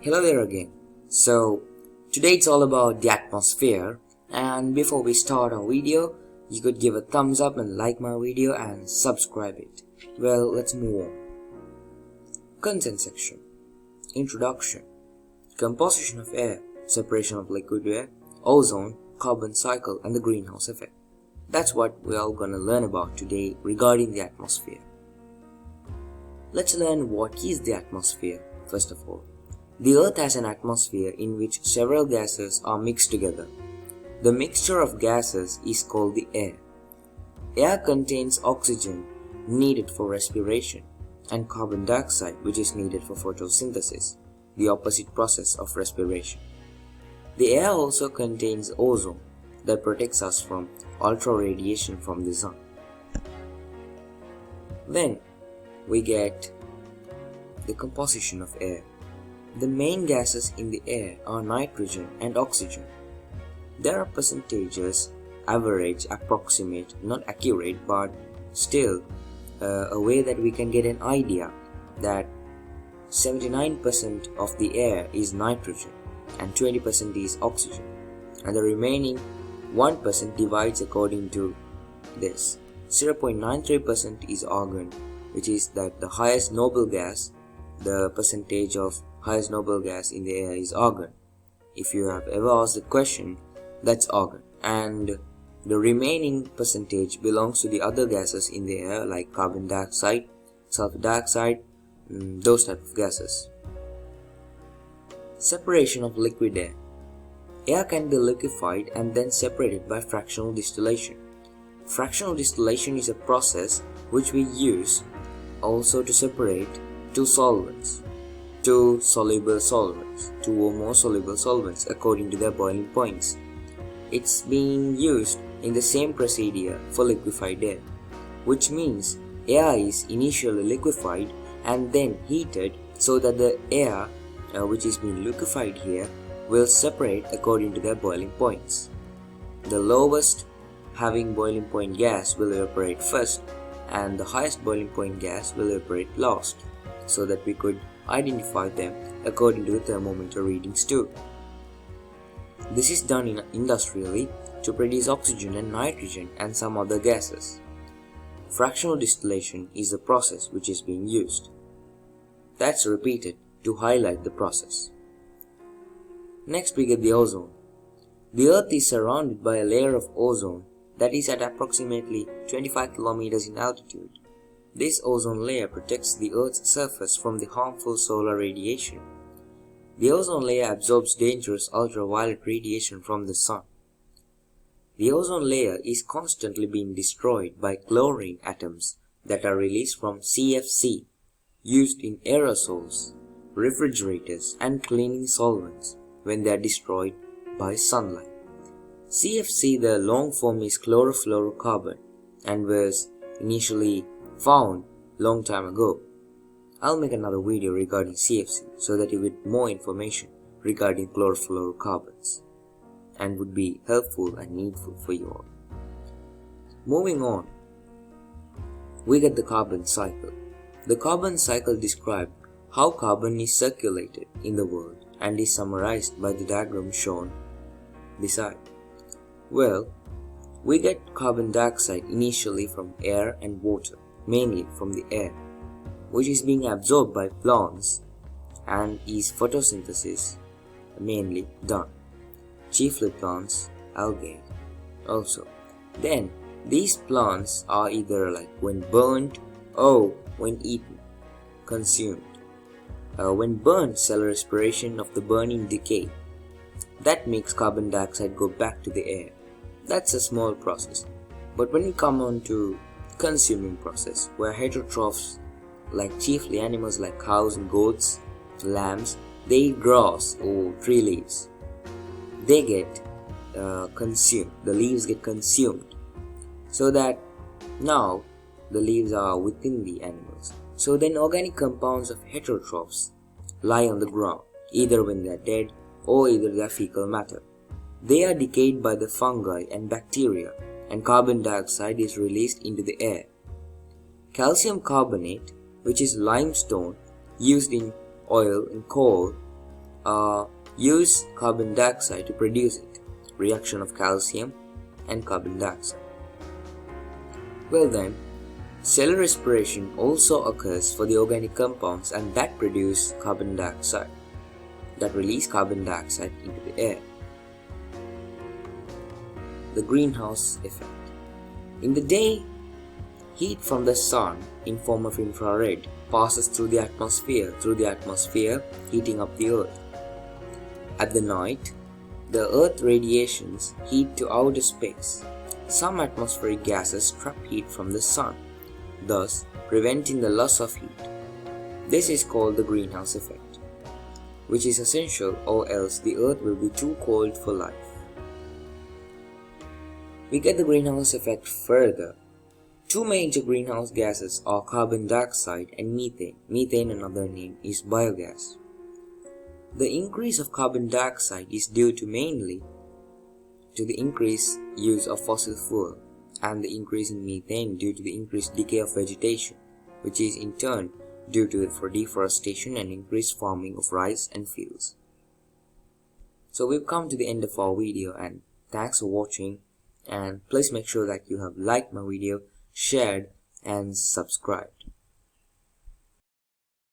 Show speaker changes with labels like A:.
A: Hello there again. So today it's all about the atmosphere, and before we start our video, you could give a thumbs up and like my video and subscribe it. Well, let's move on. Content section. Introduction. Composition of air, separation of liquid air, ozone, carbon cycle and the greenhouse effect. That's what we're all gonna learn about today regarding the atmosphere. Let's learn what is the atmosphere first of all. The Earth has an atmosphere in which several gases are mixed together. The mixture of gases is called the air. Air contains oxygen, needed for respiration, and carbon dioxide, which is needed for photosynthesis, the opposite process of respiration. The air also contains ozone, that protects us from ultra radiation from the sun. Then we get the composition of air. The main gases in the air are nitrogen and oxygen. There are percentages, average, approximate, not accurate, but still a way that we can get an idea that 79% of the air is nitrogen and 20% is oxygen, and the remaining 1% divides according to this. 0.93% is argon, which is that the highest noble gas. The percentage of highest noble gas in the air is argon. If you have ever asked the question, that's argon. And the remaining percentage belongs to the other gases in the air like carbon dioxide, sulfur dioxide, those type of gases. Separation of liquid air. Air can be liquefied and then separated by fractional distillation. Fractional distillation is a process which we use also to separate two soluble solvents, two or more soluble solvents according to their boiling points. It's being used in the same procedure for liquefied air, which means air is initially liquefied and then heated so that the air which is being liquefied here will separate according to their boiling points. The lowest having boiling point gas will evaporate first, and the highest boiling point gas will evaporate last, so that we could identify them according to the thermometer readings too. This is done industrially to produce oxygen and nitrogen and some other gases. Fractional distillation is the process which is being used. That's repeated to highlight the process. Next we get the ozone. The Earth is surrounded by a layer of ozone that is at approximately 25 kilometers in altitude. This ozone layer protects the Earth's surface from the harmful solar radiation. The ozone layer absorbs dangerous ultraviolet radiation from the sun. The ozone layer is constantly being destroyed by chlorine atoms that are released from CFC, used in aerosols, refrigerators, and cleaning solvents when they are destroyed by sunlight. CFC, the long form, is chlorofluorocarbon and was initially found long time ago. I'll make another video regarding CFC so that you get more information regarding chlorofluorocarbons and would be helpful and needful for you all. Moving on, we get the carbon cycle. The carbon cycle describes how carbon is circulated in the world and is summarized by the diagram shown beside. Well, we get carbon dioxide initially from air and water, mainly from the air, which is being absorbed by plants and is photosynthesis mainly done, chiefly plants, algae also. Then these plants are either like when burnt or when eaten, consumed. When burnt, cell respiration of the burning decay. That makes carbon dioxide go back to the air. That's a small process. But when we come on to consuming process, where heterotrophs, like chiefly animals like cows and goats, lambs, they eat grass or tree leaves. They get consumed. The leaves get consumed. So that now the leaves are within the animals. So then organic compounds of heterotrophs lie on the ground, either when they are dead or either their fecal matter. They are decayed by the fungi and bacteria, and carbon dioxide is released into the air. Calcium carbonate, which is limestone used in oil and coal, use carbon dioxide to produce it, reaction of calcium and carbon dioxide. Well then, cellular respiration also occurs for the organic compounds and that produce carbon dioxide, that release carbon dioxide into the air. The greenhouse effect. In the day, heat from the sun in form of infrared passes through the atmosphere heating up the earth. At the night, the earth radiations heat to outer space. Some atmospheric gases trap heat from the sun, thus preventing the loss of heat. This is called the greenhouse effect, which is essential or else the earth will be too cold for life. We get the greenhouse effect further. Two major greenhouse gases are carbon dioxide and methane. Methane, another name, is biogas. The increase of carbon dioxide is due to mainly to the increased use of fossil fuel, and the increase in methane due to the increased decay of vegetation, which is in turn due to deforestation and increased farming of rice and fields. So we've come to the end of our video, and thanks for watching, and please make sure that you have liked my video, shared and subscribed.